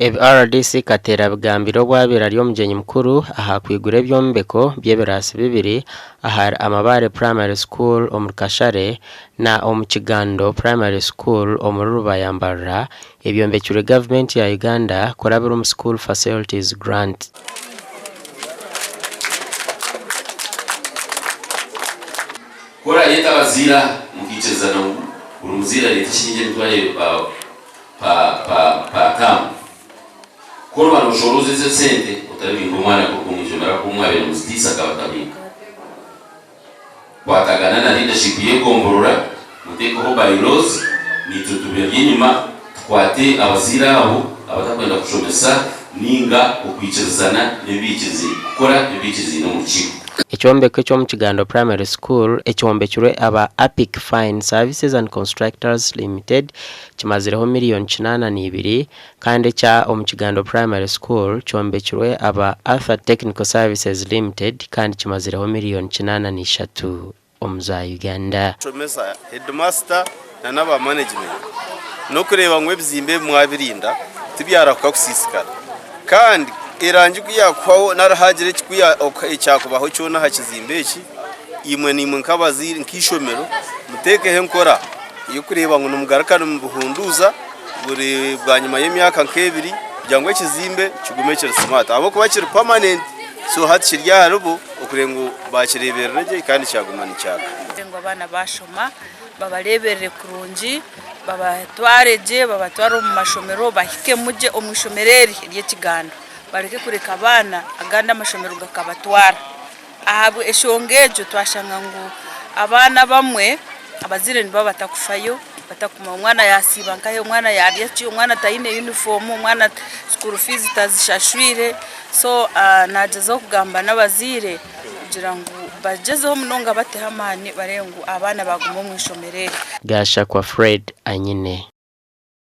RDC Kateera bigambiro bwabira ryo mugenyi mukuru aha kwigure byombeko by'ebirasi bibiri aha amabare primary school omukashare na omukigando primary school omuruba ya Mbarara ebyombekire government ya Uganda korabira mu school facilities grant. Kora yeta bazira mukicezana urumuzira leta shinje mutwaye pa kam koro banushoroze ze sente utabinga umwana kukumujomera kumwabira mustisa kabatabinga kwatagana na leadership yegomborora muteko ho bylaws nitutubye nyuma twate abazira abo abatakwenda kushomesa ninga ukwicezana nebikizi kora nebikizi no mukigo. Ekyombeko cyo mu Kigando Primary School ekyombekirwe aba Epic Fine Services and Constructors Limited kimazireho miliyoni 82 kandi cya Omukigando Primary School kyombekirwe aba Alpha Technical Services Limited kandi kimazireho miliyoni 83 omuza Uganda. Chomesa headmaster na naba management no kureba ngwe bizimbe mwabirinda tibyara kwa kusisikana kandi irangi kuyakwaho narahagire kikuya icyakubaho cyona hakizimbeki imwe nimwe nkabaziri nkishomero muteke henkora iyo kureba ngo numugarakana mu buhunduza buri bwanyuma y'imyaka nk'ebiri byangwe kizimbe kigumekere smart abo kubakira permanent so hatshirya harubo okurengo bakirebererege kandi cyagumana cyaka ngo abana bashoma babareberere kurungi babatwareje babatwara mu mashomero bahike muje omushomereri y'Ekigando bareke kureka abana aganda amashomero gakabatwara ahabwe eshongejo twashanga ngo abana bamwe abazire nibo batakufayo batakuma umwana yasiba nkahe umwana yariye cyo umwana tayine uniform umwana school fees tazishashwire so najezo kugamba n'abazire kugira ngo bajezeho munonga batehamane barengo abana baguma mu ishomerere gasha kwa Fred anyine.